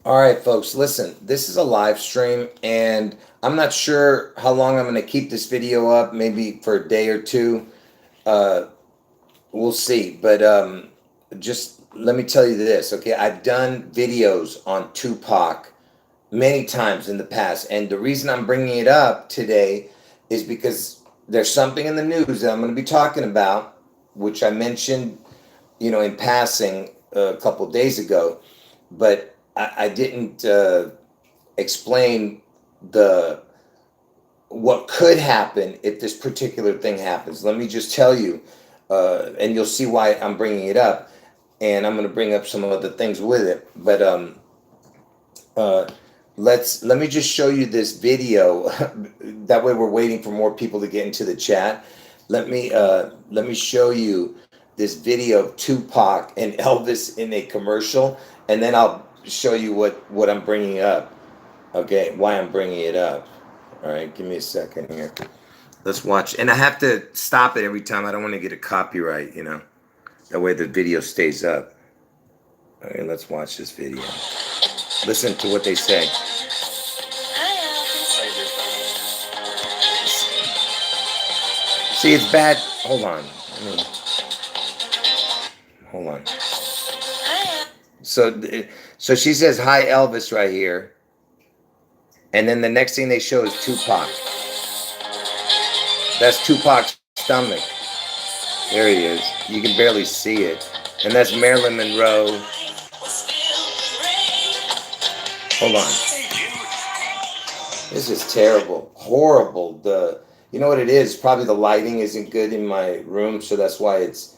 All right, folks, listen, this is a live stream, and I'm not sure how long I'm going to keep this video up, maybe for a day or two. Uh, we'll see. But just let me tell you this, okay? I've done videos on Tupac many times in the past, and the reason I'm bringing it up today is because there's something in the news that I'm going to be talking about, which I mentioned, in passing a couple of days ago, but I didn't explain the what could happen if this particular thing happens. Let me just tell you, and you'll see why I'm bringing it up, and I'm going to bring up some other things with it. But uh, let me just show you this video. That way, we're waiting for more people to get into the chat. Let me show you this video of Tupac and Elvis in a commercial, and then I'll show you what I'm bringing up. Okay, why I'm bringing it up. All right, give me a second here. Let's watch, and I have to stop it every time. I don't want to get a copyright. That way the video stays up. Okay, let's watch this video. Listen to what they say. See, it's bad. Hold on. Hold on. So, so she says, "Hi, Elvis," right here, and then the next thing they show is Tupac. That's Tupac's stomach. There he is. You can barely see it, and that's Marilyn Monroe. Hold on. This is terrible, horrible. You know what it is? Probably the lighting isn't good in my room, so that's why it's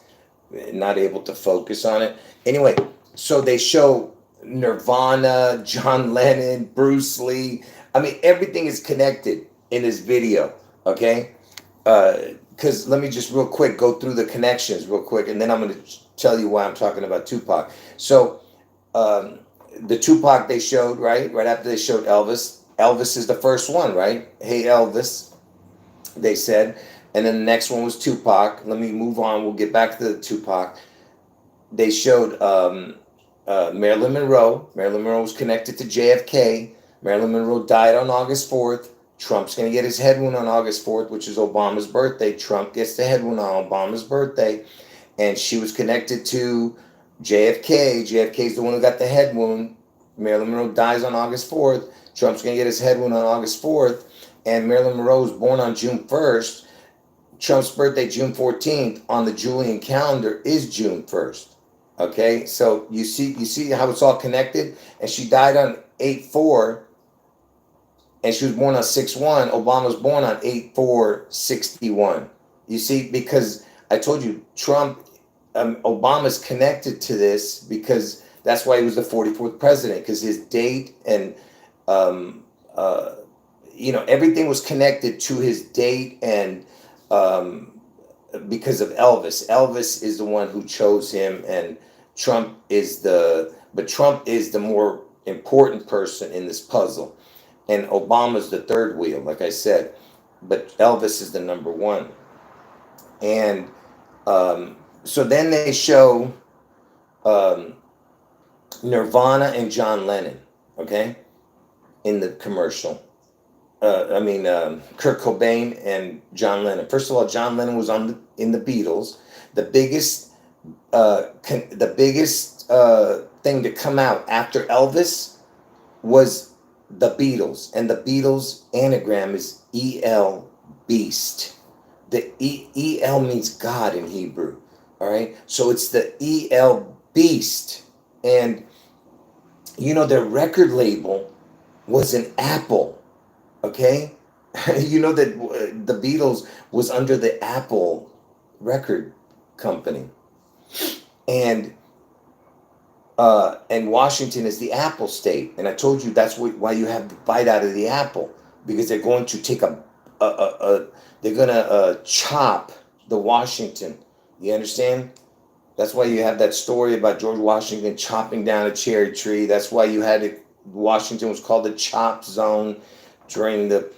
not able to focus on it. Anyway, so they show Nirvana, John Lennon, Bruce Lee. I mean, everything is connected in this video. Okay, because let me just real quick go through the connections real quick, and then I'm going to tell you why I'm talking about Tupac. So, the Tupac they showed right after they showed Elvis. Elvis is the first one, right? Hey, Elvis, they said. And then the next one was Tupac. Let me move on. We'll get back to the Tupac. They showed Marilyn Monroe. Marilyn Monroe was connected to JFK. Marilyn Monroe died on August 4th. Trump's going to get his head wound on August 4th, which is Obama's birthday. Trump gets the head wound on Obama's birthday. And she was connected to JFK. JFK is the one who got the head wound. Marilyn Monroe dies on August 4th. Trump's going to get his head wound on August 4th. And Marilyn Monroe was born on June 1st. Trump's birthday, June 14th, on the Julian calendar is June 1st. Okay, so you see how it's all connected? And she died on 8/4, and she was born on 6/1. Obama was born on 8/4/61. You see, because I told you, Obama's connected to this because that's why he was the 44th president, because his date and um, uh, everything was connected to his date and because of Elvis. Elvis is the one who chose him, and Trump is the more important person in this puzzle, and Obama's the third wheel, like I said, but Elvis is the number one, and so then they show um, Nirvana and John Lennon, okay, in the commercial. Kurt Cobain and John Lennon. First of all, John Lennon was in the Beatles. The biggest thing to come out after Elvis was the Beatles, and the Beatles anagram is EL, Beast. The EL means God in Hebrew. All right, so it's the EL, Beast, and their record label was an Apple. Okay, you know that the Beatles was under the Apple record company, and Washington is the Apple state. And I told you that's why you have the bite out of the apple, because they're going to take they're gonna chop the Washington. You understand? That's why you have that story about George Washington chopping down a cherry tree. That's why you had it. Washington was called the chop zone during the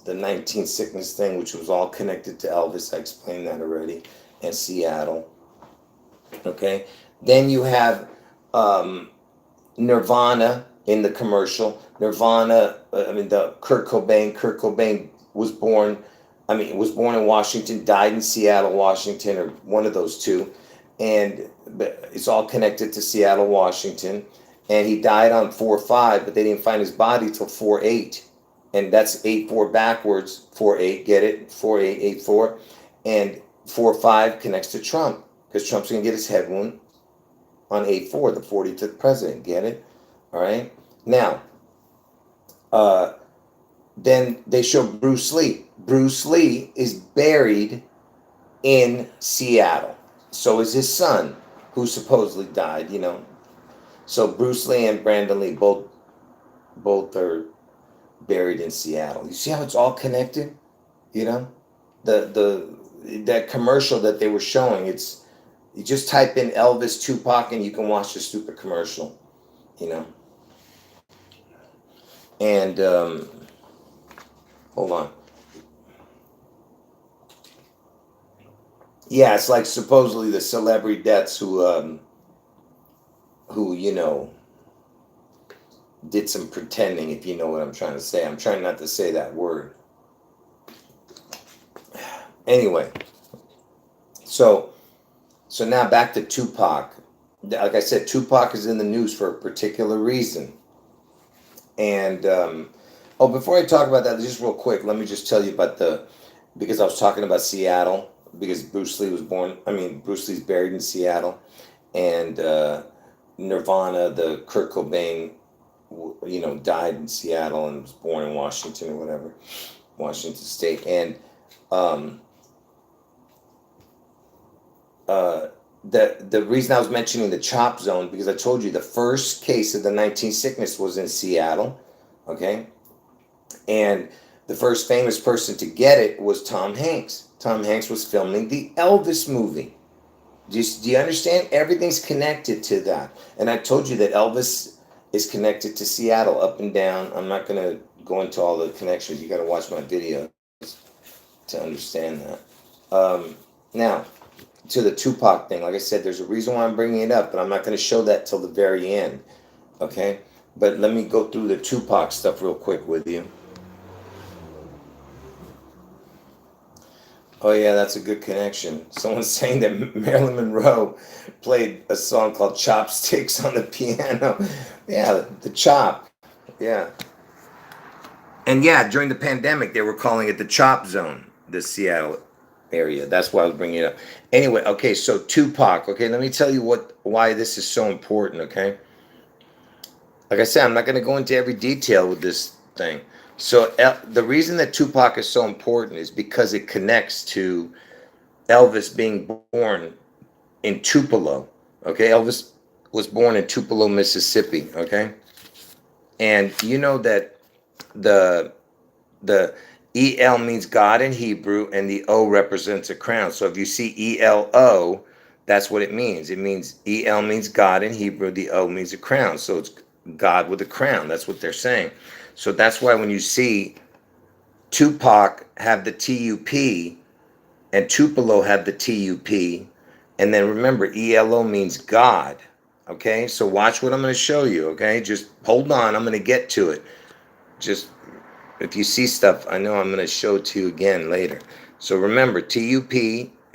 19 sickness thing, which was all connected to Elvis. I explained that already, and Seattle. Okay, then you have Nirvana in the commercial. Nirvana, the Kurt Cobain. Kurt Cobain was born, was born in Washington, died in Seattle, Washington, or one of those two. And it's all connected to Seattle, Washington. And he died on 4/5, but they didn't find his body till 4/8. And that's 8/4 backwards, 4/8, get it? 4/8/8/4. And 4/5 connects to Trump, because Trump's going to get his head wound on 8/4, the 45th president. Get it? All right. Now, then they show Bruce Lee. Bruce Lee is buried in Seattle. So is his son, who supposedly died. So Bruce Lee and Brandon Lee both are buried in Seattle. You see how it's all connected? That commercial that they were showing. You just type in Elvis, Tupac, and you can watch the stupid commercial. And hold on. Yeah, it's like supposedly the celebrity deaths who did some pretending, if you know what I'm trying to say. I'm trying not to say that word. Anyway, so now back to Tupac. Like I said, Tupac is in the news for a particular reason. And before I talk about that, just real quick, let me just tell you about because I was talking about Seattle, because Bruce Lee's buried in Seattle, and Nirvana, the Kurt Cobain, died in Seattle and was born in Washington or whatever, Washington State. And the reason I was mentioning the chop zone, because I told you the first case of the 19 sickness was in Seattle, okay? And the first famous person to get it was Tom Hanks. Tom Hanks was filming the Elvis movie. Do you understand? Everything's connected to that. And I told you that Elvis is connected to Seattle, up and down. I'm not going to go into all the connections. You got to watch my video to understand that. Now, to the Tupac thing, like I said, there's a reason why I'm bringing it up, but I'm not going to show that till the very end, okay? But let me go through the Tupac stuff real quick with you. Oh yeah, that's a good connection. Someone's saying that Marilyn Monroe played a song called Chopsticks on the piano. Yeah, the chop. Yeah. And yeah, during the pandemic, they were calling it the chop zone, the Seattle area. That's why I was bringing it up. Anyway, okay, so Tupac. Okay, let me tell you why this is so important, okay? Like I said, I'm not going to go into every detail with this thing. So the reason that Tupac is so important is because it connects to Elvis being born in Tupelo. Okay, Elvis was born in Tupelo, Mississippi. Okay, and you know that the EL means God in Hebrew, and the O represents a crown. So if you see ELO, that's what it means. It means EL means God in Hebrew. The O means a crown. So it's God with a crown. That's what they're saying. So that's why when you see Tupac have the TUP and Tupelo have the TUP, and then remember ELO means God. Okay, so watch what I'm going to show you. Okay, just hold on. I'm going to get to it. Just if you see stuff, I know I'm going to show it to you again later. So remember, TUP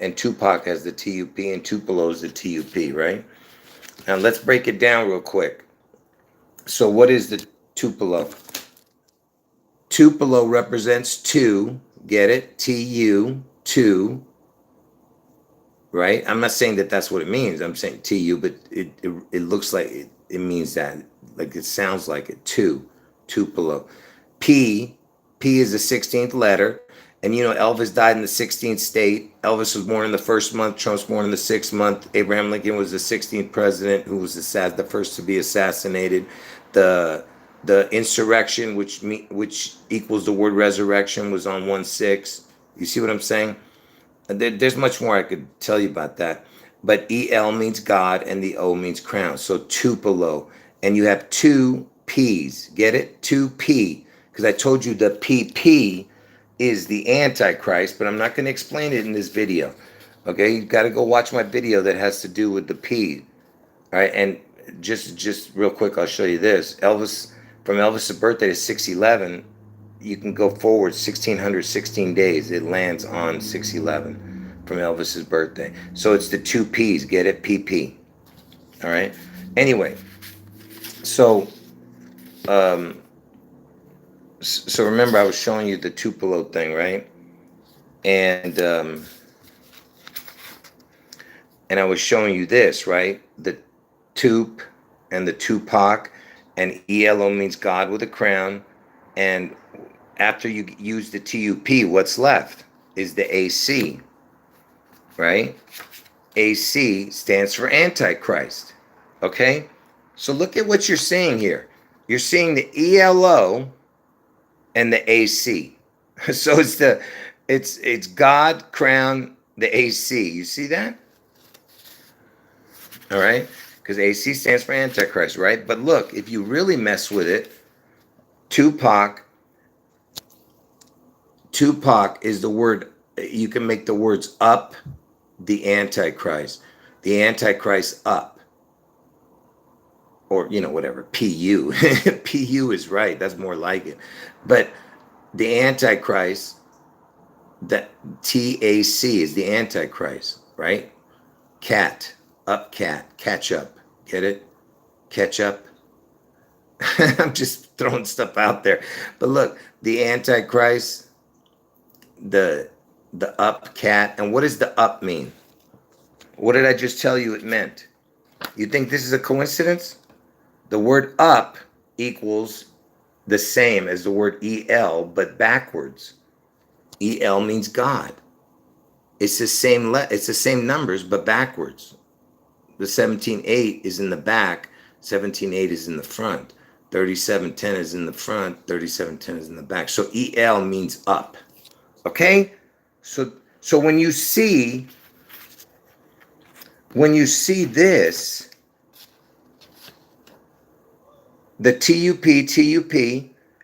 and Tupac has the TUP and Tupelo is the TUP, right? Now let's break it down real quick. So what is the Tupelo? Tupelo represents two, get it? TU, two, right? I'm not saying that that's what it means. I'm saying TU, but it looks like it means that. Like it sounds like it, two, Tupelo. P is the 16th letter. And Elvis died in the 16th state. Elvis was born in the first month. Trump's born in the 6th month. Abraham Lincoln was the 16th president who was the first to be assassinated. The insurrection, which equals the word resurrection, was on 1/6. You see what I'm saying? There's much more I could tell you about that. But EL means God and the O means crown. So Tupelo. And you have two P's. Get it? 2P. Because I told you the PP is the Antichrist, but I'm not going to explain it in this video. Okay? You've got to go watch my video that has to do with the P. All right? And just real quick, I'll show you this. From Elvis's birthday to 611, you can go forward 1616 days. It lands on 611 from Elvis's birthday. So it's the two P's. Get it? PP. All right. Anyway, so so remember I was showing you the Tupelo thing, right? And I was showing you this, right? The Tup and the Tupac, and ELO means God with a crown. And after you use the TUP, what's left is the AC, right? AC stands for Antichrist. Okay? So look at what you're seeing here. You're seeing the ELO and the AC. So it's God, crown, the AC. You see that? All right? Because AC stands for Antichrist, right? But look, if you really mess with it, Tupac is the word, you can make the words up, the Antichrist up, or whatever, PU. PU is right, that's more like it. But the Antichrist, that TAC is the Antichrist, right? Cat, catch up, get it? Catch up. I'm just throwing stuff out there. But look, the Antichrist, the up cat, and what does the up mean? What did I just tell you it meant? You think this is a coincidence? The word up equals the same as the word EL, but backwards. EL means God. It's the same numbers, but backwards. The 17:8 is in the back, 17:8 is in the front. 37:10 is in the front, 37:10 is in the back. So EL means up. Okay? So when you see this, the TUP,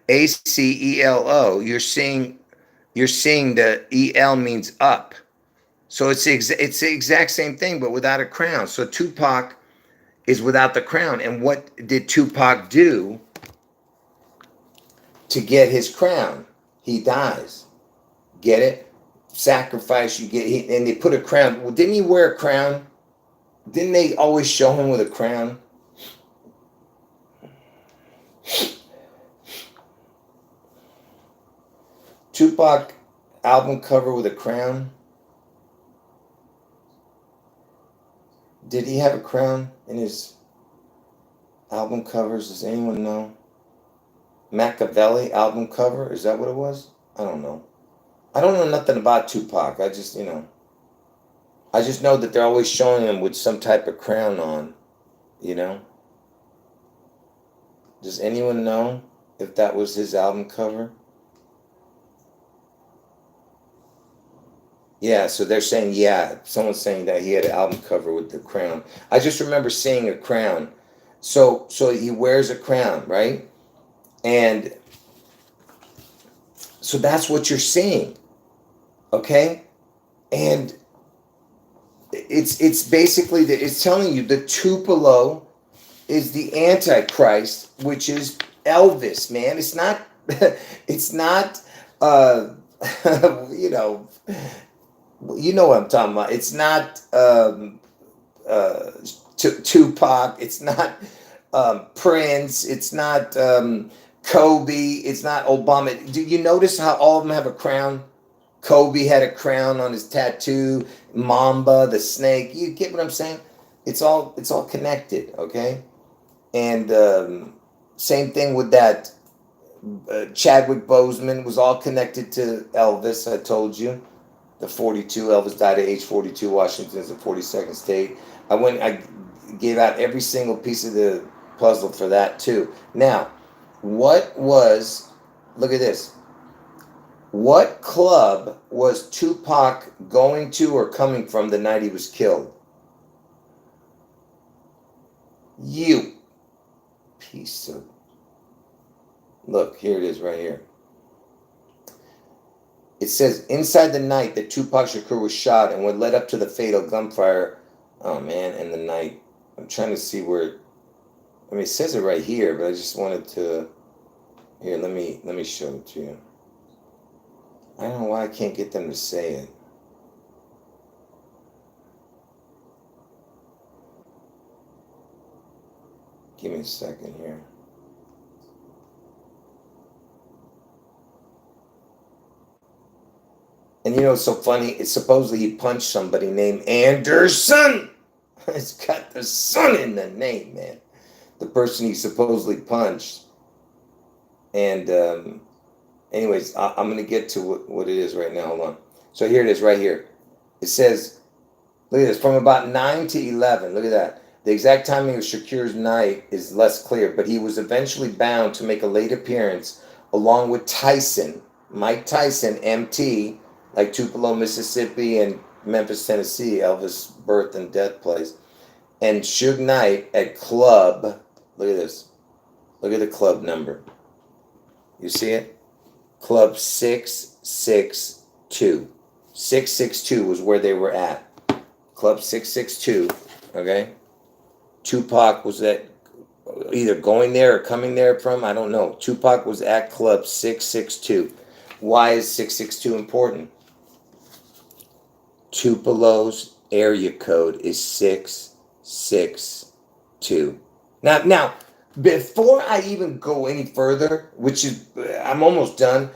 ACELO, you're seeing the EL means up. So it's the exact same thing, but without a crown. So Tupac is without the crown. And what did Tupac do to get his crown? He dies. Get it? Sacrifice, and they put a crown. Well, didn't he wear a crown? Didn't they always show him with a crown? Tupac album cover with a crown. Did he have a crown in his album covers? Does anyone know? Machiavelli album cover? Is that what it was? I don't know. I don't know nothing about Tupac. I just know that they're always showing him with some type of crown on, Does anyone know if that was his album cover? Yeah, so they're saying, someone's saying that he had an album cover with the crown. I just remember seeing a crown. So he wears a crown, right? And so that's what you're seeing. Okay? And it's basically it's telling you the Tupelo is the Antichrist, which is Elvis, man. It's not you know what I'm talking about. It's not Tupac. It's not Prince. It's not Kobe. It's not Obama. Do you notice how all of them have a crown? Kobe had a crown on his tattoo. Mamba, the snake. You get what I'm saying? It's all connected, okay? And same thing with that. Chadwick Boseman was all connected to Elvis. I told you. The 42. Elvis died at age 42. Washington is the 42nd state. I gave out every single piece of the puzzle for that too. Now, look at this. What club was Tupac going to or coming from the night he was killed? You piece of... Look, here it is right here. It says, inside the night that Tupac Shakur was shot and what led up to the fatal gunfire. Oh, man, in the night. I'm trying to see where I mean, it says it right here, but I just wanted to. Here, let me show it to you. I don't know why I can't get them to say it. Give me a second here. And you know what's so funny? It's supposedly he punched somebody named Anderson. It's got the son in the name, man. The person he supposedly punched. And anyways, I'm going to get to what it is right now. Hold on. So here it is right here. It says, look at this, from about 9 to 11. Look at that. The exact timing of Shakir's night is less clear, but he was eventually bound to make a late appearance along with Tyson, Mike Tyson, MT, like Tupelo, Mississippi, and Memphis, Tennessee, Elvis' birth and death place, and Suge Knight at club. Look at this. Look at the club number. You see it? Club 662. 662 was where they were at. Club 662. Okay. Tupac was at either going there or coming there from. I don't know. Tupac was at Club 662. Why is 662 important? Tupelo's area code is 662. Now, before I even go any further, which is, I'm almost done,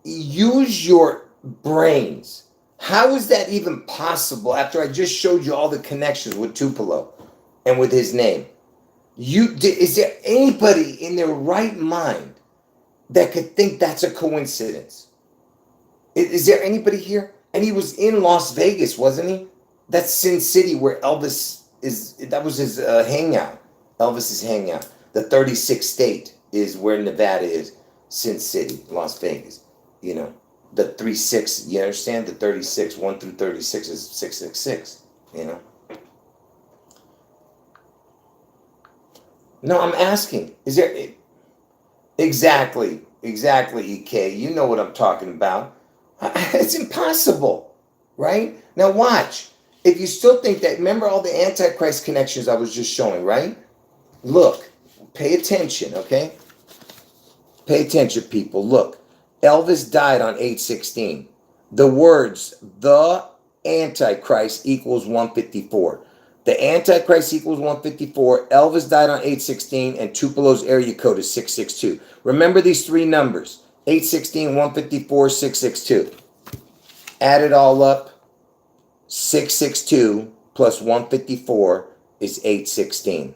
use your brains. How is that even possible after I just showed you all the connections with Tupelo and with his name? Is there anybody in their right mind that could think that's a coincidence? Is there anybody here? And he was in Las Vegas, wasn't he? That's Sin City where Elvis is. That was his hangout. Elvis's hangout. The 36th state is where Nevada is. Sin City, Las Vegas. You know, the 36. You understand? The 36, 1 through 36 is 666. You know. No, I'm asking. Is there exactly, EK? You know what I'm talking about. It's impossible, right? Now watch. If you still think that, remember all the Antichrist connections I was just showing, right? Look, pay attention, okay? Pay attention, people. Look, Elvis died on 8/16. The words, the Antichrist equals 154. The Antichrist equals 154. Elvis died on 8/16, and Tupelo's area code is 662. Remember these three numbers. 8/16, 154, 662. Add it all up. 662 plus 154 is 816.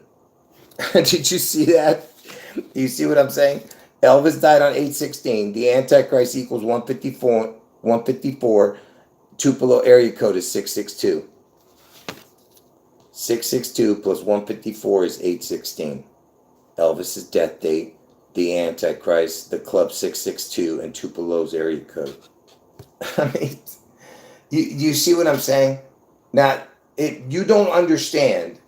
Did you see that? You see what I'm saying? Elvis died on 8/16. The Antichrist equals 154. 154. Tupelo area code is 662. 662 plus 154 is 816. Elvis's death date, the Antichrist, the Club 662, and Tupelo's area code. I mean, you see what I'm saying? Now, if you don't understand,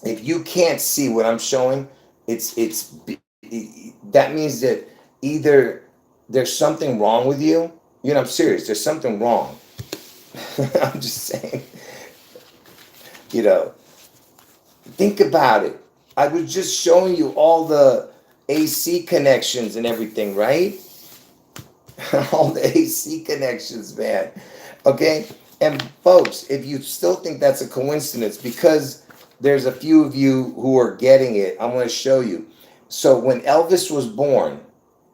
if you can't see what I'm showing, that means that either there's something wrong with you. You know, I'm serious. There's something wrong. I'm just saying. You know, think about it. I was just showing you all the AC connections and everything, right? All the AC connections, man. Okay? And folks, if you still think that's a coincidence, because there's a few of you who are getting it, I'm going to show you. So when Elvis was born,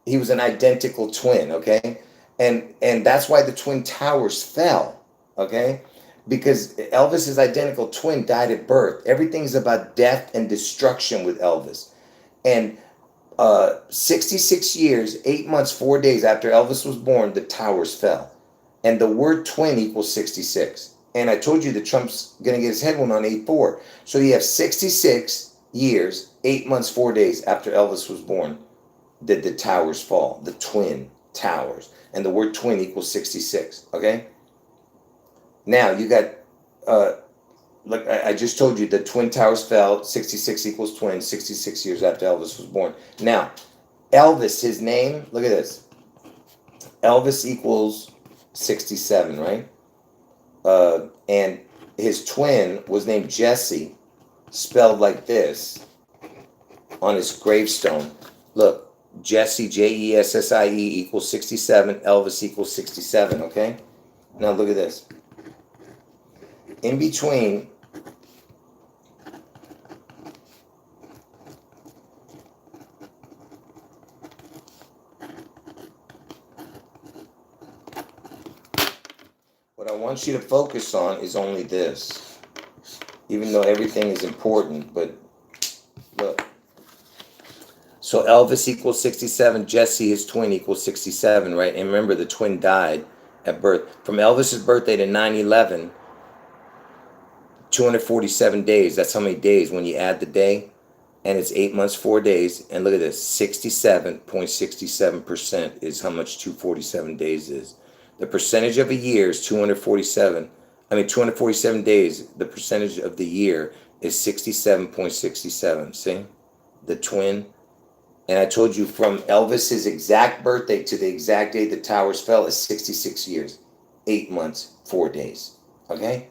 he was an identical twin, okay? And that's why the Twin Towers fell, okay? Because Elvis's identical twin died at birth. Everything's about death and destruction with Elvis. And 66 years, 8 months, 4 days after Elvis was born, the towers fell. And the word twin equals 66. And I told you that Trump's going to get his head one on 8/4. So you have 66 years, 8 months, 4 days after Elvis was born, did the towers fall, the twin towers. And the word twin equals 66, okay? Now, you got, look, I just told you the Twin Towers fell, 66 equals twin, 66 years after Elvis was born. Now, Elvis, his name, look at this. Elvis equals 67, right? And his twin was named Jesse, spelled like this. on his gravestone. Look, Jesse, Jessie equals 67, Elvis equals 67, okay? Now look at this. In between, what I want you to focus on is only this. Even though everything is important, but look. So Elvis equals 67, Jesse, his twin, equals 67, right? And remember, the twin died at birth. From Elvis's birthday to 9/11, 247 days. That's how many days when you add the day, and it's 8 months, 4 days. And look at this, 67.67% is how much 247 days is. The percentage of a year is 247 days. The percentage of the year is 67.67. See? The twin. And I told you from Elvis's exact birthday to the exact day the towers fell is 66 years, 8 months, 4 days. Okay?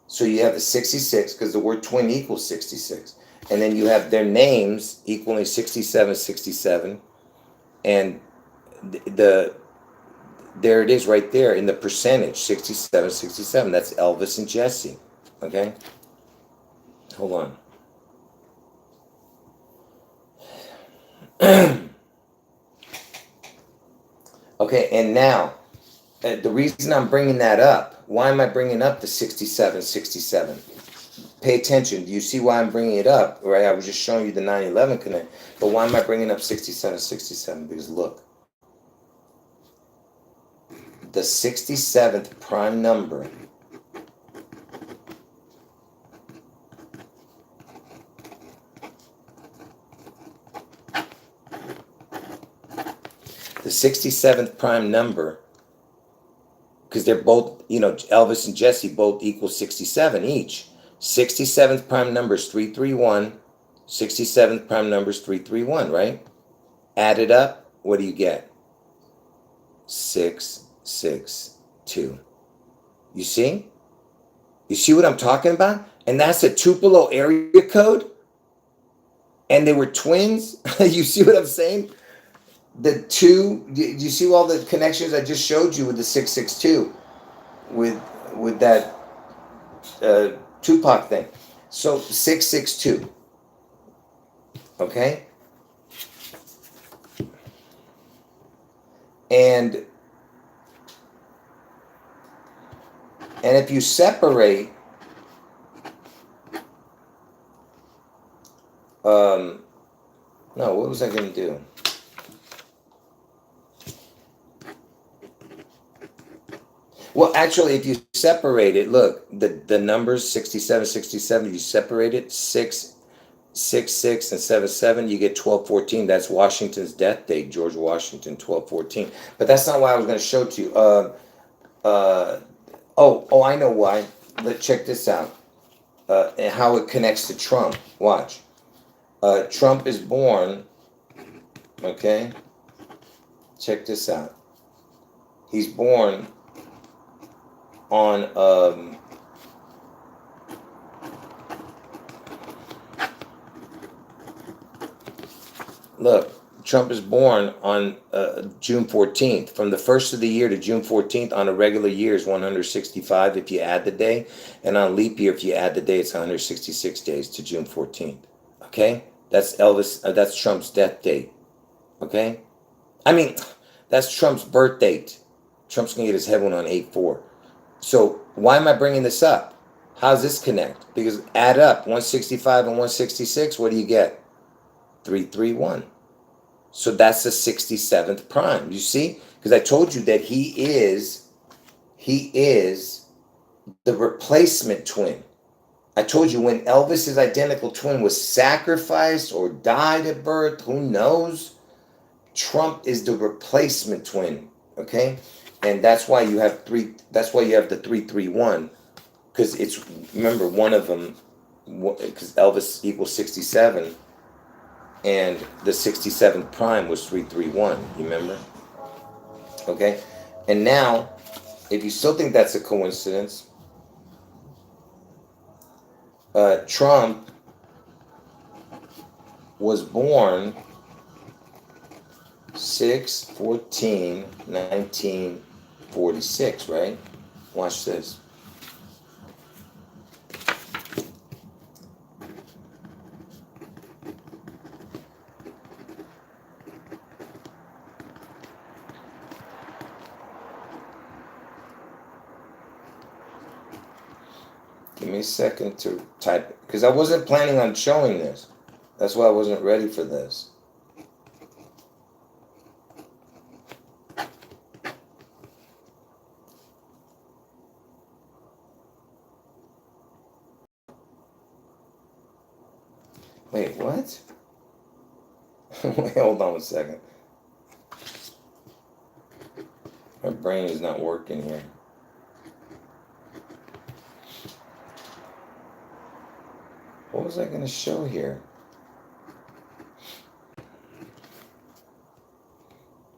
So you have the 66 because the word twin equals 66. And then you have their names equaling 67, 67. And there it is right there in the percentage, 67, 67. That's Elvis and Jesse. Okay? Hold on. Okay, and now, the reason I'm bringing that up, why am I bringing up the 67, 67? Pay attention. Do you see why I'm bringing it up? Right, I was just showing you the 9/11 connect. But why am I bringing up 67, 67? Because look, the 67th prime number the 67th prime number, because they're both, Elvis and Jesse both equal 67 each. 67th prime number is 331. 67th prime number is 331, right? Add it up, what do you get? 662. You see? You see what I'm talking about? And that's a Tupelo area code? And they were twins? You see what I'm saying? The two, do you see all the connections I just showed you with the 662 with that Tupac thing? So 662. Okay? And if you separate no, what was I going to do? Well, actually, if you separate it, look, the numbers 67, 67, you separate it, 6, 6, 6, and 7, 7, you get 1214. That's Washington's death date, George Washington, 1214. But that's not why I was going to show it to you. Oh, I know why. Check this out. And how it connects to Trump. Watch. Trump is born, okay? Check this out. He's born on look, Trump is born on June 14th. From the first of the year to June 14th on a regular year is 165 if you add the day. And on leap year, if you add the day, it's 166 days to June 14th. Okay? That's that's Trump's death date. Okay? I mean, that's Trump's birth date. Trump's going to get his head one on 8/4. So why am I bringing this up? How does this connect? Because add up 165 and 166, what do you get? 331. So that's the 67th prime. You see? Because I told you that he is the replacement twin. I told you when Elvis's identical twin was sacrificed or died at birth, who knows? Trump is the replacement twin. Okay? And that's why you have the 331, because it's, remember, one of them, because Elvis equals 67, and the 67th prime was 331, you remember? Okay? And now, if you still think that's a coincidence, Trump was born 6/14/1946, right? Watch this. Give me a second to type it, because I wasn't planning on showing this. That's why I wasn't ready for this. Wait, what? Wait, hold on a second. My brain is not working here. What was I going to show here?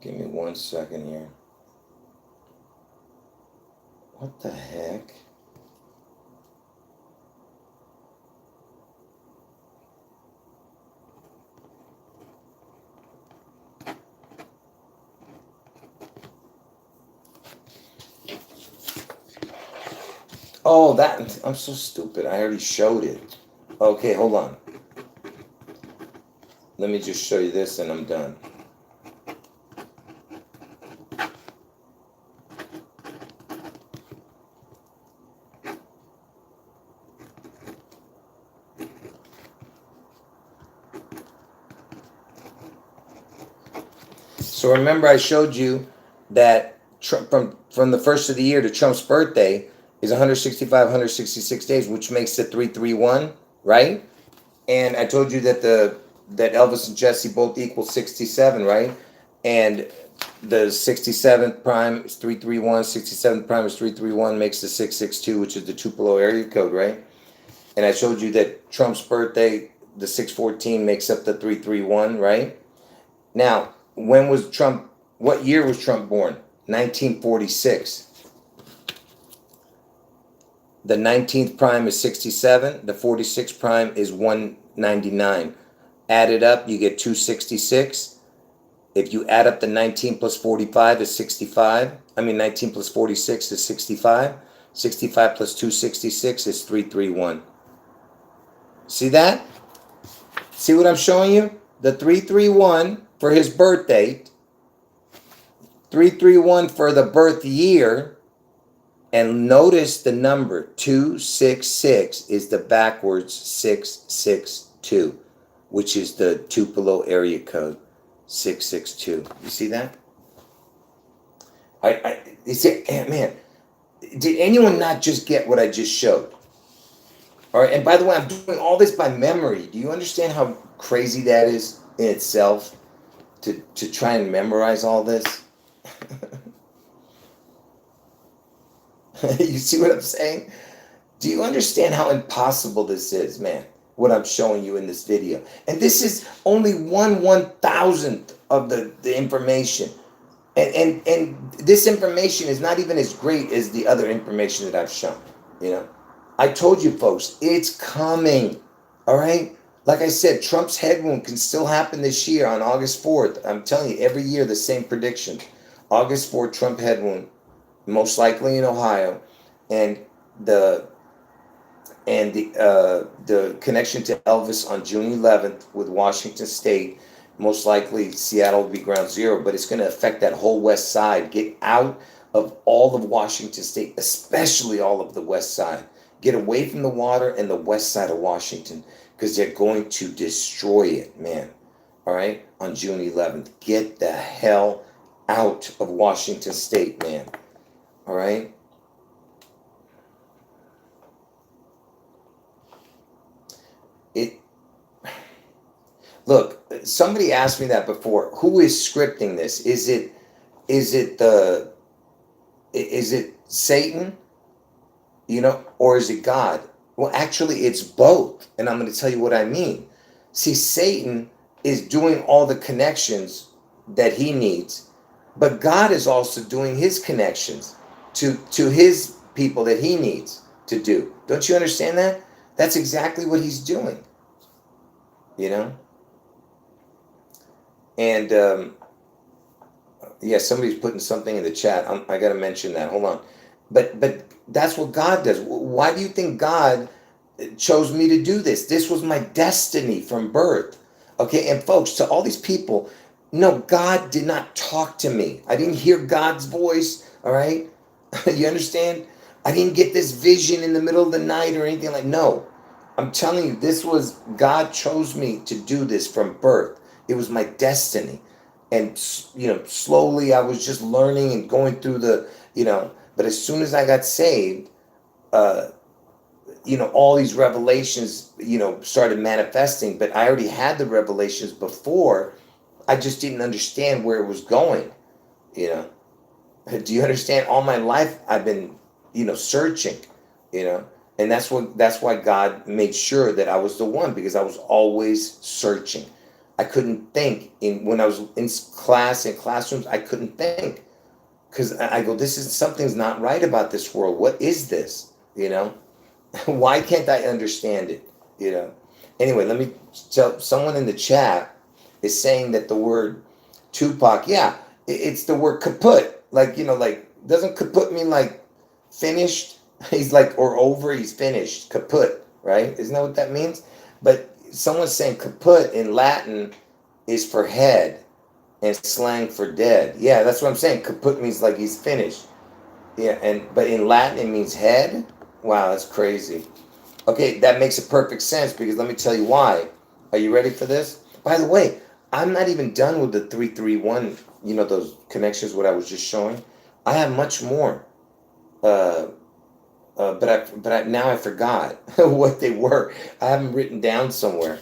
Give me 1 second here. What the heck? Oh, that, I'm so stupid. I already showed it. Okay, hold on. Let me just show you this and I'm done. So remember I showed you that Trump, from the first of the year to Trump's birthday is 165, 166 days, which makes it 331, right? And I told you that that Elvis and Jesse both equal 67, right? And the 67th prime is 331, 67th prime is 331, makes the 662, which is the Tupelo area code, right? And I showed you that Trump's birthday, the 614, makes up the 331, right? Now, when was Trump, what year was Trump born? 1946. The 19th prime is 67. The 46th prime is 199. Add it up, you get 266. If you add up the 19 plus 45 is 65. 19 plus 46 is 65. 65 plus 266 is 331. See that? See what I'm showing you? The 331 for his birth date, 331 for the birth year, and notice the number 266 is the backwards 662, which is the Tupelo area code 662. You see that? You see, man, did anyone not just get what I just showed? All right, and by the way, I'm doing all this by memory. Do you understand how crazy that is in itself to try and memorize all this? You see what I'm saying? Do you understand how impossible this is, man? What I'm showing you in this video. And this is only 1/1000th of the information. And this information is not even as great as the other information that I've shown, you know? I told you folks, it's coming, all right? Like I said, Trump's head wound can still happen this year on August 4th. I'm telling you, every year the same prediction. August 4th, Trump head wound, most likely in Ohio, and the connection to Elvis on June 11th with Washington State. Most likely Seattle will be ground zero, but it's going to affect that whole west side. Get out of all of Washington State, especially all of the west side. Get away from the water and the west side of Washington, because they're going to destroy it, man. All right? On June 11th. Get the hell out of Washington State, man. All right? Look, somebody asked me that before. Who is scripting this? Is it Satan? You know, or is it God? Well, actually, it's both. And I'm going to tell you what I mean. See, Satan is doing all the connections that he needs, but God is also doing his connections to his people that he needs to do. Don't you understand that? That's exactly what he's doing. You know? And yeah, somebody's putting something in the chat. I got to mention that. Hold on. But that's what God does. Why do you think God chose me to do this? This was my destiny from birth. Okay, and folks, to all these people, no, God did not talk to me. I didn't hear God's voice. All right, you understand? I didn't get this vision in the middle of the night or anything like. No, I'm telling you, this was God chose me to do this from birth. It was my destiny, and slowly I was just learning and going through the. But as soon as I got saved, uh, all these revelations, started manifesting. But I already had the revelations before. I just didn't understand where it was going. You know, do you understand? All my life I've been, searching. You know, and that's why God made sure that I was the one, because I was always searching. I couldn't think when I was in classrooms. I couldn't think because I go, this is something's not right about this world. What is this? Why can't I understand it? Anyway, let me tell someone in the chat is saying that the word Tupac, yeah, it's the word kaput. Like, doesn't kaput mean like finished? He's like, or over, he's finished. Kaput, right? Isn't that what that means? But someone's saying kaput in Latin is for head and slang for dead. Yeah, that's what I'm saying. Kaput means like he's finished. Yeah, but in Latin it means head. Wow, that's crazy. Okay, that makes a perfect sense because let me tell you why. Are you ready for this? By the way, I'm not even done with the 331. Those connections. What I was just showing. I have much more. But now I forgot what they were. I have them written down somewhere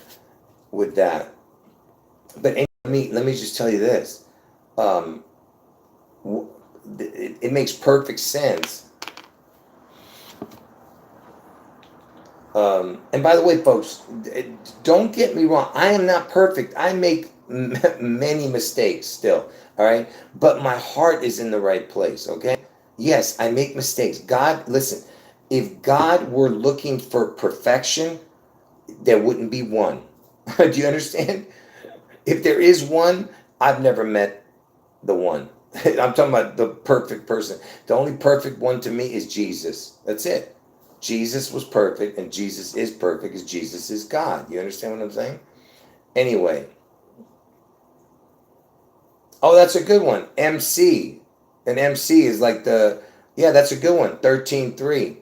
with that. But let me just tell you this. Um, it makes perfect sense. And by the way, folks, don't get me wrong. I am not perfect. I make many mistakes still. All right. But my heart is in the right place. Okay. Yes, I make mistakes. God, listen, if God were looking for perfection, there wouldn't be one. Do you understand? If there is one, I've never met the one. I'm talking about the perfect person. The only perfect one to me is Jesus. That's it. Jesus was perfect, and Jesus is perfect because Jesus is God. You understand what I'm saying? Anyway. Oh, that's a good one. MC. And MC is like yeah, that's a good one. 13-3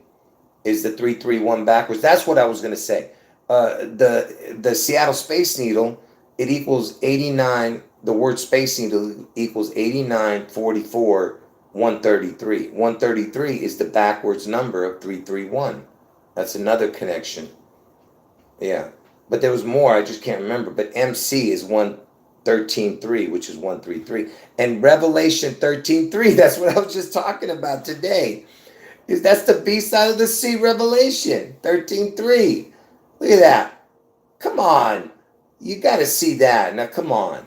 is the 331 backwards. That's what I was going to say. The Seattle Space Needle, it equals 89. The word Space Needle equals 8944 133. 133 is the backwards number of 331. That's another connection. Yeah. But there was more, I just can't remember. But MC is 113.3, which is 133. And Revelation 13.3, that's what I was just talking about today. That's the B side of the C, Revelation 13.3. Look at that. Come on. You got to see that. Now, come on.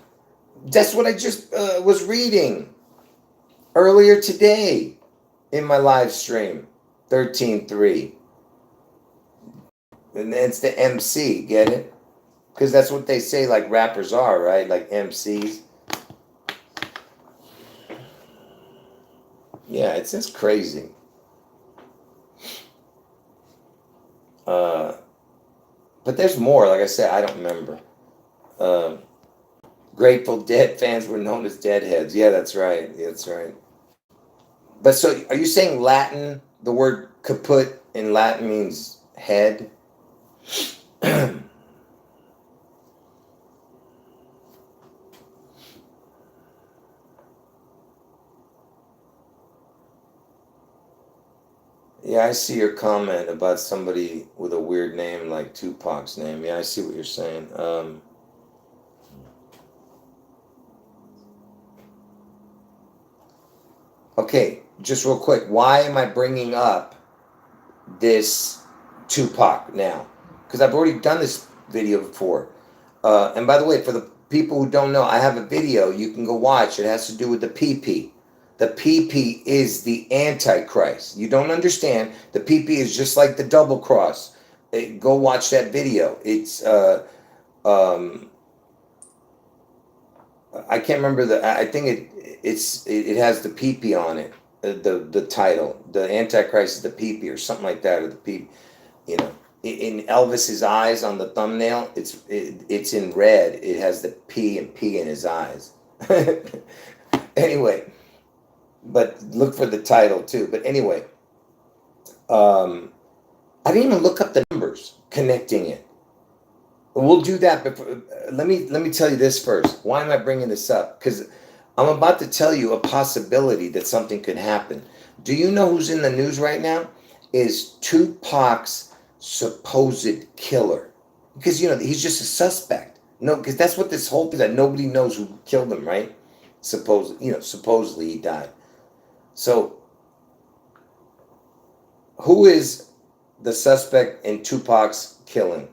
That's what I just was reading earlier today in my live stream. 13.3. And it's the MC, get it? Because that's what they say like rappers are, right? Like MCs. Yeah, it's just crazy. But there's more. Like I said, I don't remember. Grateful Dead fans were known as Deadheads. Yeah, that's right. Yeah, that's right. But so, are you saying Latin? The word kaput in Latin means head. Yeah, I see your comment about somebody with a weird name like Tupac's name. Yeah, I see what you're saying. Okay, just real quick. Why am I bringing up this Tupac now? Because I've already done this video before. And by the way, for the people who don't know, I have a video you can go watch. It has to do with the PP. The PP is the Antichrist. You don't understand. The PP is just like the double cross. Go watch that video. It's I can't remember I think it has the PP on it. The title, the Antichrist is the PP or something like that, or the PP. You know, in Elvis's eyes on the thumbnail, it's in red. It has the P and P in his eyes. Anyway, but look for the title too. But anyway, I didn't even look up the numbers connecting it. We'll do that. But let me tell you this first. Why am I bringing this up? Because I'm about to tell you a possibility that something could happen. Do you know who's in the news right now? Is Tupac's supposed killer? Because he's just a suspect. No, because that's what this whole thing that nobody knows who killed him, right? Supposedly he died. So who is the suspect in Tupac's killing?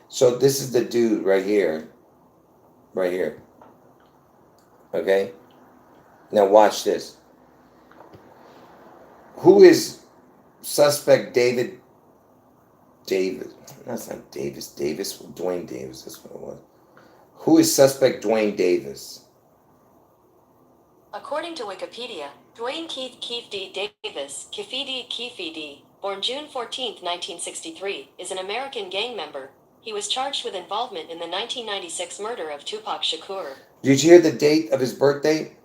So this is the dude right here. Right here. Okay? Now watch this. Who is suspect David? That's not Davis. Dwayne Davis. That's what it was. Who is suspect Dwayne Davis? According to Wikipedia, Dwayne Keith D. Davis, Kifidi, born June 14, 1963, is an American gang member. He was charged with involvement in the 1996 murder of Tupac Shakur. Did you hear the date of his birthday?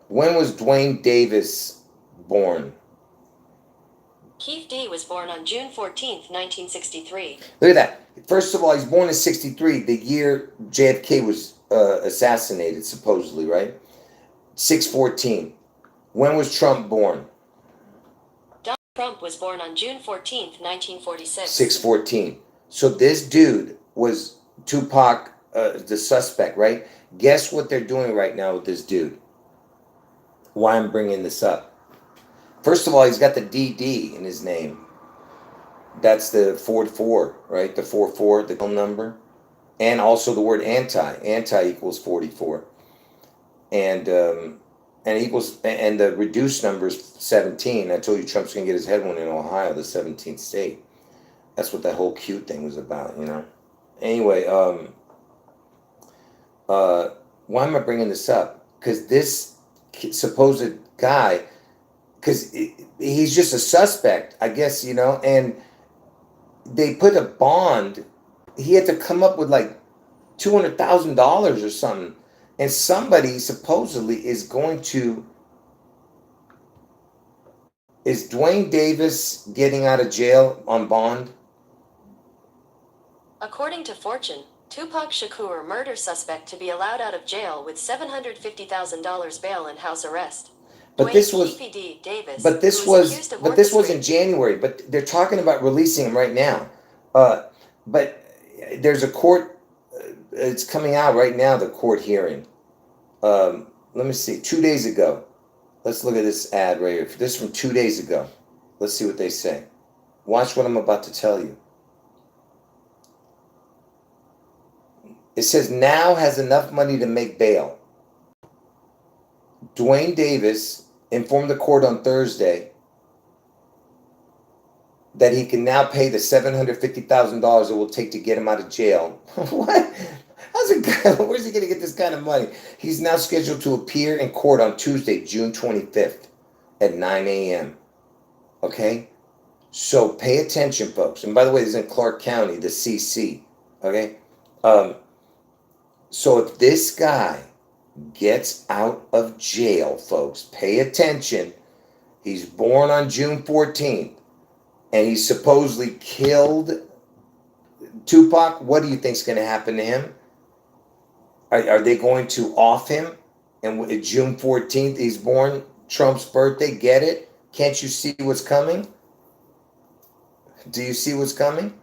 When was Dwayne Davis born? Keith D. was born on June 14, 1963. Look at that. First of all, he's born in 63, the year JFK was assassinated, supposedly, right? 6/14. When was Trump born? Donald Trump was born on June 14, 1946. 6/14. So this dude was Tupac, the suspect, right? Guess what they're doing right now with this dude? Why I'm bringing this up. First of all, he's got the DD in his name. That's the 44, right? The 44, the number. And also the word anti. Anti equals 44. And equals, and the reduced number is 17. I told you Trump's going to get his head one in Ohio, the 17th state. That's what that whole cute thing was about, Anyway, why am I bringing this up? Because this supposed guy, because he's just a suspect, I guess, and they put a bond. He had to come up with like $200,000 or something. And somebody supposedly is Dwayne Davis getting out of jail on bond? According to Fortune, Tupac Shakur murder suspect to be allowed out of jail with $750,000 bail and house arrest. But this was in January. But they're talking about releasing him right now. But there's a court. It's coming out right now. The court hearing. Let me see. 2 days ago. Let's look at this ad right here. This is from 2 days ago. Let's see what they say. Watch what I'm about to tell you. It says now has enough money to make bail. Dwayne Davis informed the court on Thursday that he can now pay the $750,000 it will take to get him out of jail. What? Where's he going to get this kind of money? He's now scheduled to appear in court on Tuesday, June 25th at 9 a.m. Okay? So pay attention, folks. And by the way, this is in Clark County, the CC. Okay? So if this guy gets out of jail, folks, pay attention. He's born on June 14th, and he supposedly killed Tupac. What do you think's going to happen to him? Are they going to off him? And June 14th, he's born, Trump's birthday. Get it? Can't you see what's coming? Do you see what's coming?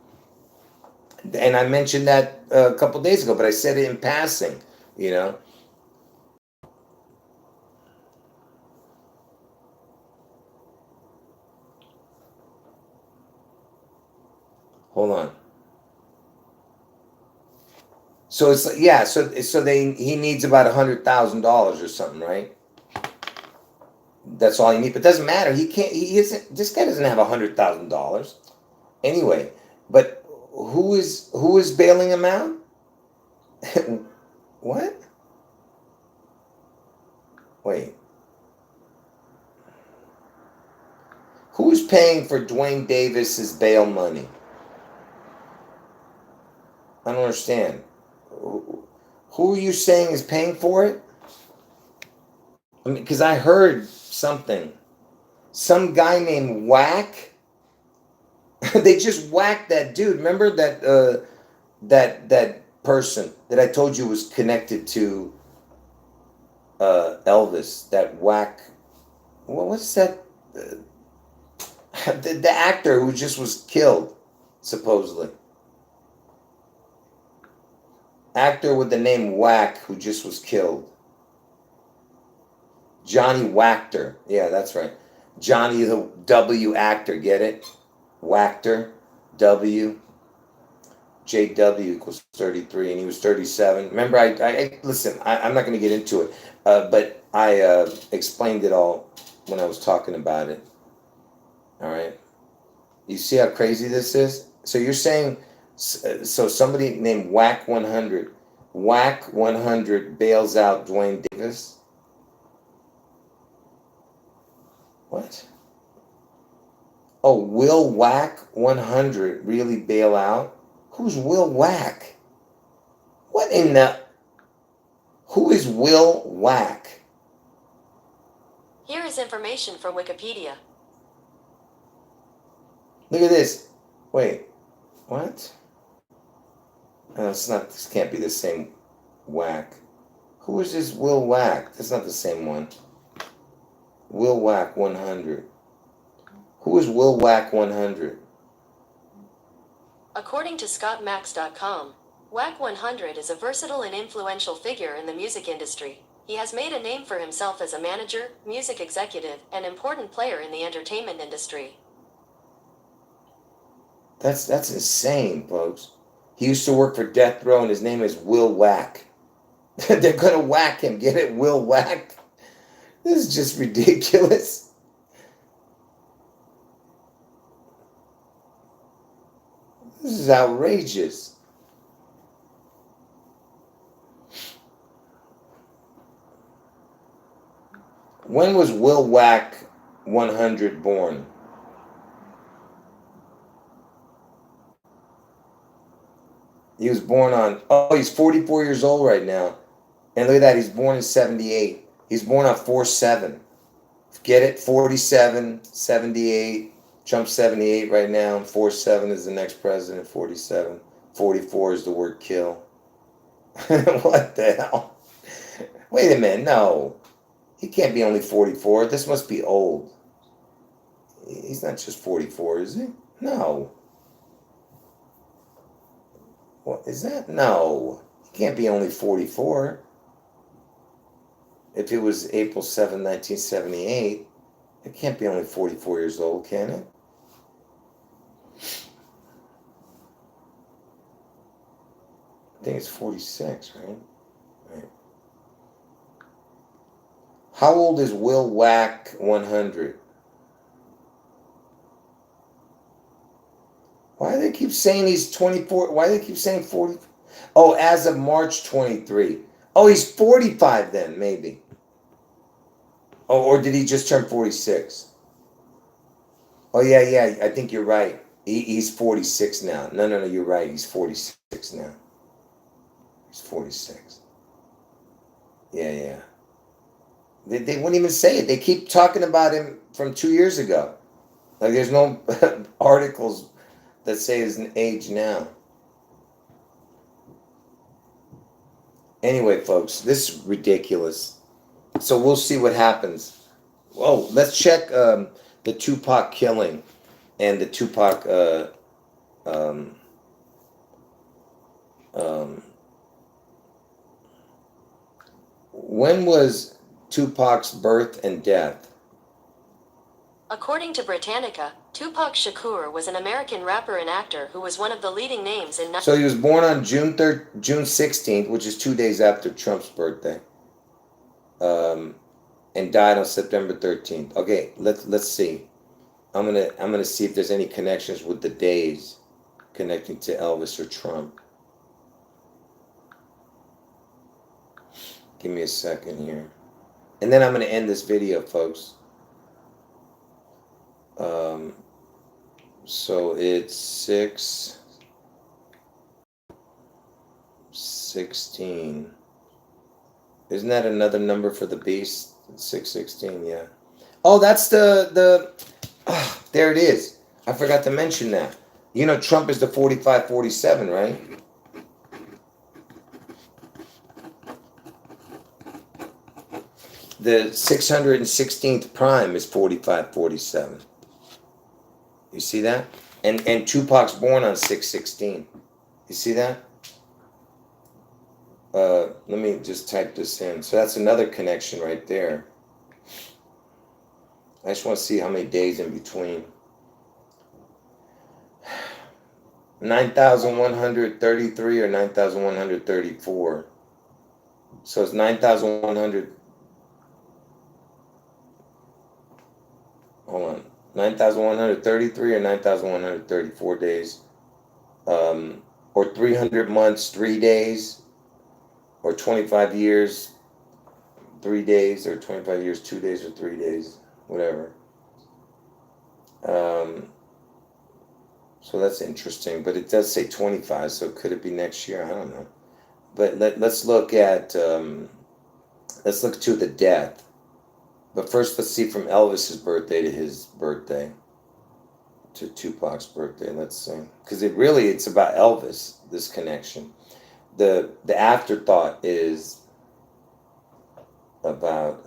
And I mentioned that a couple days ago, but I said it in passing, Hold on. So it's he needs about $100,000 or something, right? That's all he needs. But it doesn't matter. This guy doesn't have $100,000 anyway. But who is bailing him out? What? Wait. Who's paying for Dwayne Davis's bail money? I don't understand. Who are you saying is paying for it? I mean, because I heard something. Some guy named Wack. They just whacked that dude. Remember that person that I told you was connected to Elvis? That Wack. What's that? The actor who just was killed, supposedly. Actor with the name Wack who just was killed. Johnny Wachter. Yeah, that's right. Johnny the W actor. Get it? Wachter. W. JW equals 33, and he was 37. Remember, listen, I'm not going to get into it, but I explained it all when I was talking about it. All right. You see how crazy this is? So you're saying, so somebody named Wack 100, Wack 100 bails out Dwayne Davis? What? Oh, will Wack 100 really bail out? Who's Will Wack? What in the... Who is Will Wack? Here is information from Wikipedia. Look at this. Wait. What? This can't be the same Wack. Who is this Will Wack? That's not the same one. Will Wack 100. Who is Will Wack 100? According to ScottMax.com, Wack 100 is a versatile and influential figure in the music industry. He has made a name for himself as a manager, music executive, and important player in the entertainment industry. That's insane, folks. He used to work for Death Row, and his name is Will Wack. They're gonna whack him. Get it? Will Wack. This is just ridiculous. This is outrageous. When was Will Wack 100 born? He was born on, he's 44 years old right now. And look at that, he's born in 78. He's born on 4/7. Get it? 47, 78. Trump's 78 right now, and 4/7 is the next president, 47. 44 is the word kill. What the hell? Wait a minute, no. He can't be only 44. This must be old. He's not just 44, is he? No. What is that? No. He can't be only 44. If it was April 7, 1978, it can't be only 44 years old, can it? I think it's 46, right? Right. How old is Will Wack 100? Why do they keep saying he's 24? Why do they keep saying 40? Oh, as of March 23. Oh, he's 45 then, maybe. Oh, or did he just turn 46? Oh, yeah, I think you're right. He's 46 now. No, you're right. He's 46 now. He's 46. Yeah. They wouldn't even say it. They keep talking about him from 2 years ago. Like, there's no articles that say his age now. Anyway, folks, this is ridiculous. So we'll see what happens. Oh, let's check the Tupac killing and the Tupac when was Tupac's birth and death? According to Britannica, Tupac Shakur was an American rapper and actor who was one of the leading names in... So he was born on June 16th, which is 2 days after Trump's birthday, and died on September 13th. Okay, let's see. I'm gonna see if there's any connections with the days connecting to Elvis or Trump. Give me a second here. And then I'm going to end this video, folks. So it's 6:16. Isn't that another number for the beast? 6:16, yeah. Oh, that's there it is. I forgot to mention that. You know, Trump is the 4547, right? The 616th prime is 4547. You see that? And Tupac's born on 6:16. You see that? Let me just type this in. So that's another connection right there. I just want to see how many days in between. 9,133 or 9,134. So it's 9,100. Hold on. 9,133 or 9,134 days. Or 300 months, 3 days. Or 25 years, 3 days. Or 25 years, 2 days or 3 days. Whatever. So that's interesting, but it does say 25, so could it be next year? I don't know. But let's look at, let's look to the death. But first, let's see from Elvis's birthday to his birthday, to Tupac's birthday. Let's see, because it's about Elvis. This connection, the afterthought is about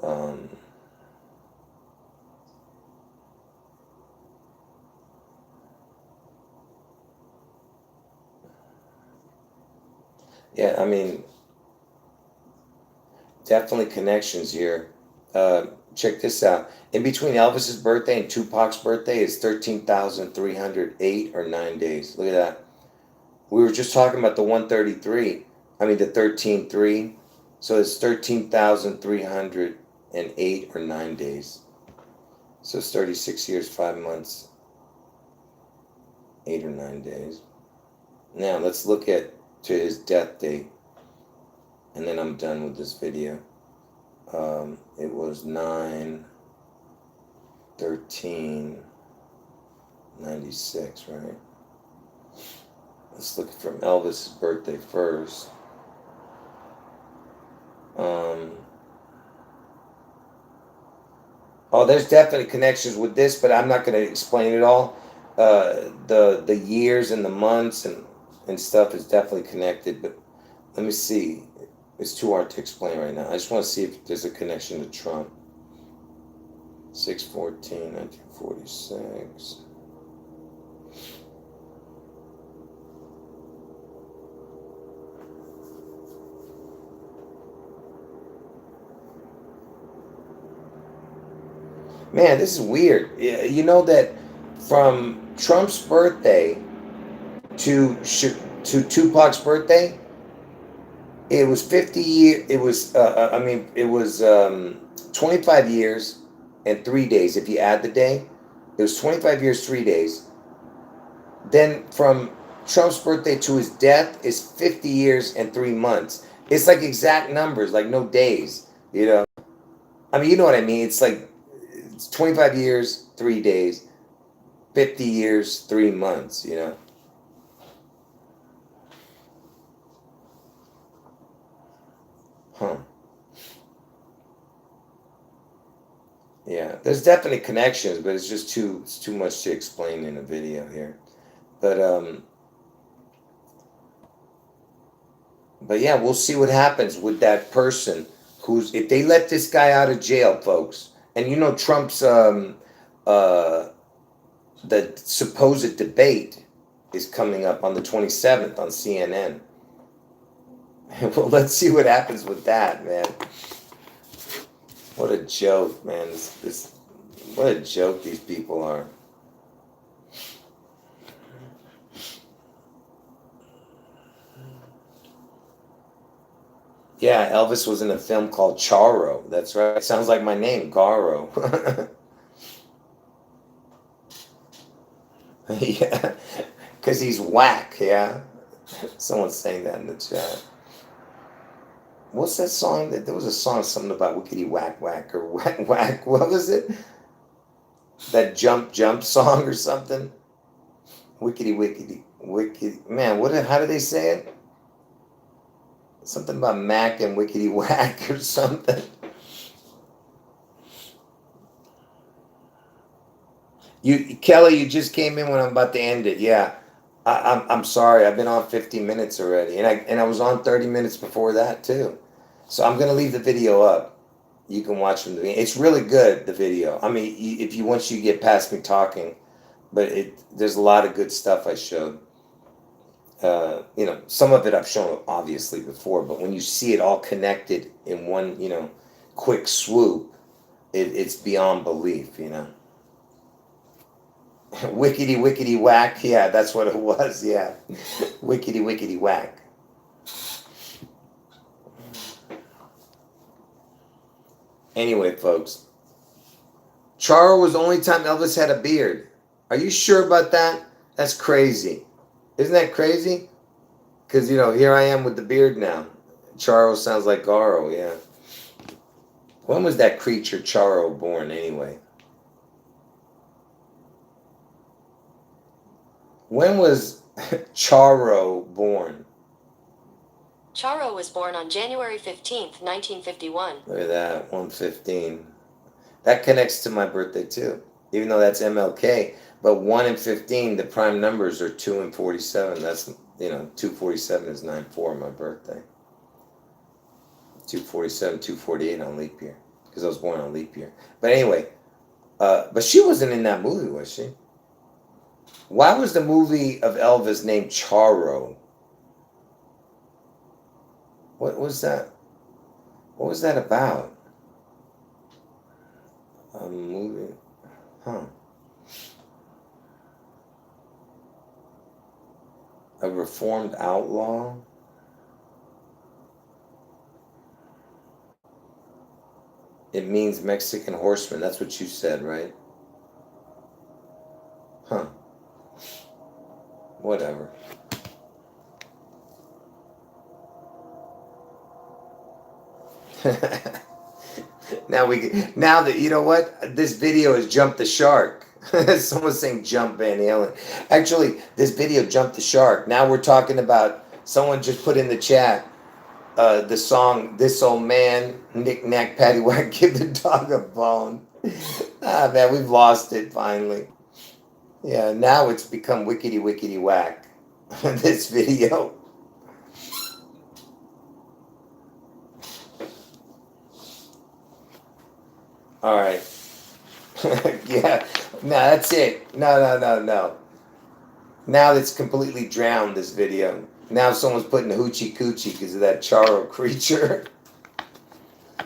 yeah. I mean, definitely connections here. Check this out. In between Elvis's birthday and Tupac's birthday is 13,308 or 9 days. Look at that. We were just talking about the 133. I mean the 13.3. So it's 13,308 or 9 days. So it's 36 years, 5 months, 8 or 9 days. Now let's look to his death date. And then I'm done with this video. It was 9/13/96, right? Let's look from Elvis's birthday first. Oh, there's definitely connections with this, but I'm not going to explain it all. The years and the months and stuff is definitely connected, but let me see. It's too hard to explain right now. I just want to see if there's a connection to Trump. 6/14/1946. Man, this is weird. You know that from Trump's birthday to Tupac's birthday, it was 50 years. It was, it was 25 years and 3 days. If you add the day, it was 25 years, 3 days. Then from Trump's birthday to his death is 50 years and 3 months. It's like exact numbers, like no days, you know? I mean, you know what I mean? It's like, it's 25 years, 3 days, 50 years, 3 months, you know? Huh. Yeah, there's definitely connections, but it's too much to explain in a video here. But yeah, we'll see what happens with that person if they let this guy out of jail, folks. And you know Trump's the supposed debate is coming up on the 27th on CNN. Well, let's see what happens with that, man. What a joke, man. What a joke these people are. Yeah, Elvis was in a film called Charo. That's right. Sounds like my name, Garo. Yeah, because he's Wack, yeah? Someone's saying that in the chat. What's that song? There was a song, something about wickety whack whack or whack whack. What was it? That jump jump song or something? Wickety wickety wickety. Man, how do they say it? Something about Mac and wickety whack or something. Kelly, you just came in when I'm about to end it. Yeah, I'm sorry. I've been on 15 minutes already, and I was on 30 minutes before that too. So I'm gonna leave the video up. You can watch from the beginning. It's really good, the video. I mean, if you once you get past me talking, but there's a lot of good stuff I showed. Some of it I've shown obviously before, but when you see it all connected in one, quick swoop, it's beyond belief. Wickety wickety whack. Yeah, that's what it was. Yeah, wickety wickety whack. Anyway, folks, Charo was the only time Elvis had a beard. Are you sure about that? That's crazy. Isn't that crazy? Because, here I am with the beard now. Charo sounds like Garo, yeah. When was that creature Charo born anyway? When was Charo born? Charo was born on January 15th, 1951. Look at that, 115. That connects to my birthday too, even though that's MLK. But 1 and 15, the prime numbers are 2 and 47. That's, 247 is 9/4, my birthday. 247, 248 on leap year, because I was born on leap year. But anyway, but she wasn't in that movie, was she? Why was the movie of Elvis named Charo? What was that? What was that about? A movie? Huh. A reformed outlaw? It means Mexican horseman. That's what you said, right? Huh. Whatever. Now that you know what, this video has jumped the shark. Someone's saying jump Van Halen. Actually, this video jumped the shark. Now we're talking about, someone just put in the chat the song "This Old Man," Knick Knack Paddywhack, give the dog a bone. Man, we've lost it finally. Yeah, now it's become wickety wickety whack. This video. All right. Yeah. No, that's it. No. Now it's completely drowned, this video. Now someone's putting hoochie coochie because of that Charo creature.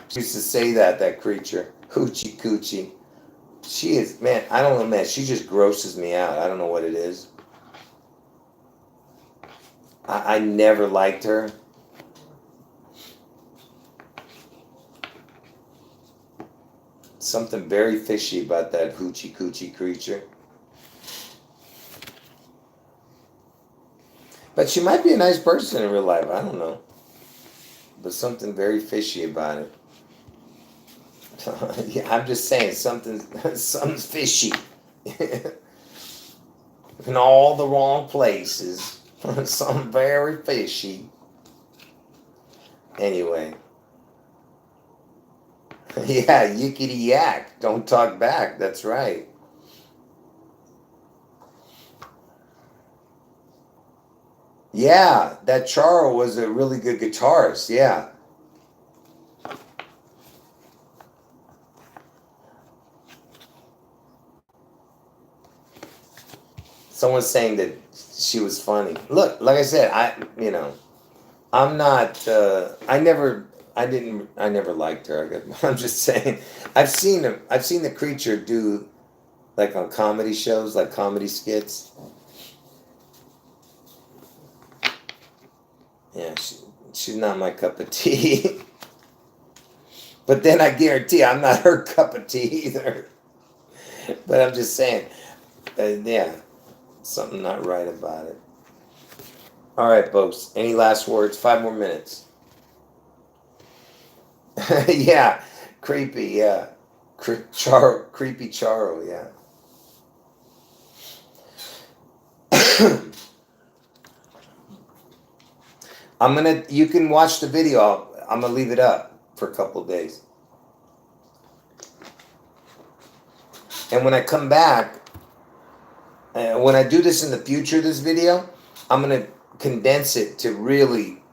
She used to say that creature. Hoochie coochie. She is, man, I don't know, man. She just grosses me out. I don't know what it is. I never liked her. Something very fishy about that hoochie coochie creature. But she might be a nice person in real life. I don't know. But something very fishy about it. Yeah, I'm just saying something's fishy. In all the wrong places. Something very fishy. Anyway. Yeah, yickety yak. Don't talk back. That's right. Yeah, that Charo was a really good guitarist. Yeah. Someone's saying that she was funny. Look, like I said, I'm not. I never liked her. I'm just saying. I've seen the creature do, like, on comedy shows, like comedy skits. Yeah, she's not my cup of tea. But then I guarantee I'm not her cup of tea either. But I'm just saying, yeah, something not right about it. All right, folks. Any last words? 5 more minutes. Yeah, creepy, yeah. Creepy Charo, yeah. You can watch the video. I'm gonna leave it up for a couple of days. And when I come back, when I do this in the future, this video, I'm gonna condense it to really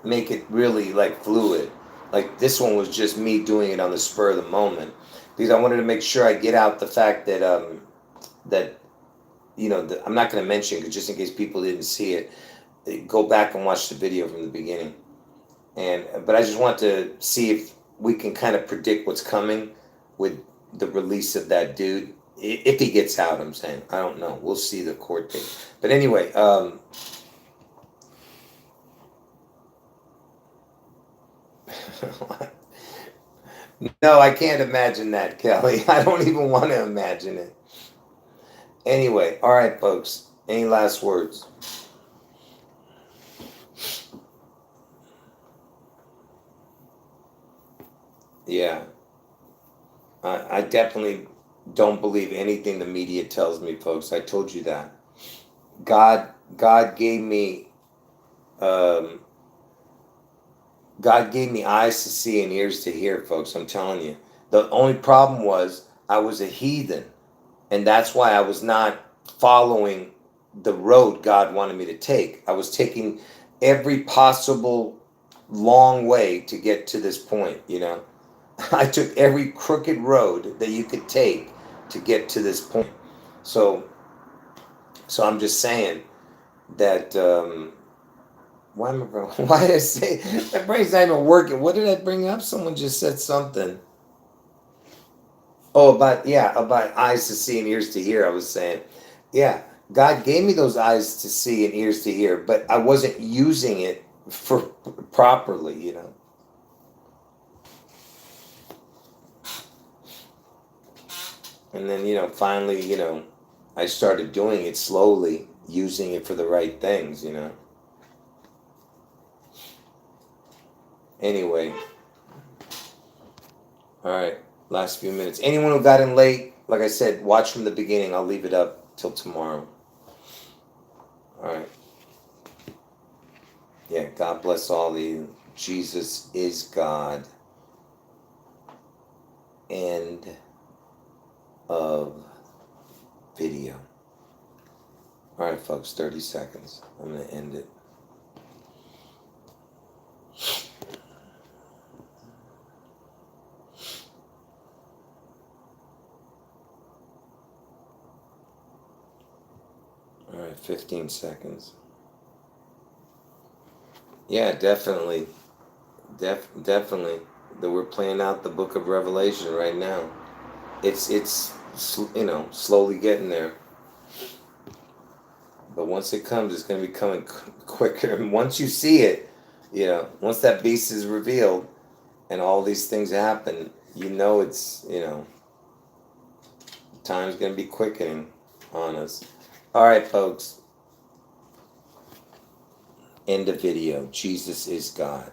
make it really like fluid. Like this one was just me doing it on the spur of the moment because I wanted to make sure I get out the fact that that I'm not going to mention because just in case people didn't see it, go back and watch the video from the beginning. But I just want to see if we can kind of predict what's coming with the release of that dude. If he gets out, I'm saying. I don't know. We'll see the court date. But anyway, no, I can't imagine that, Kelly. I don't even want to imagine it. Anyway, all right, folks. Any last words? Yeah. I definitely don't believe anything the media tells me, folks. I told you that. God gave me um, God gave me eyes to see and ears to hear, folks. I'm telling you. The only problem was I was a heathen, and that's why I was not following the road God wanted me to take. I was taking every possible long way to get to this point, I took every crooked road that you could take to get to this point. So, so I'm just saying that. Why am I? Why did I say that? Brain's not even working. What did I bring up? Someone just said something. Oh, about eyes to see and ears to hear. I was saying, yeah, God gave me those eyes to see and ears to hear, but I wasn't using it for properly. And then, finally, I started doing it slowly, using it for the right things. Anyway, all right, last few minutes. Anyone who got in late, like I said, watch from the beginning. I'll leave it up till tomorrow. All right. Yeah, God bless all of you. Jesus is God. End of video. All right, folks, 30 seconds. I'm going to end it. All right, 15 seconds. Yeah, definitely. Definitely. That we're playing out the book of Revelation right now. It's slowly getting there. But once it comes, it's going to be coming quicker. And once you see it, once that beast is revealed and all these things happen, it's, time's going to be quickening on us. All right, folks. End of video. Jesus is God.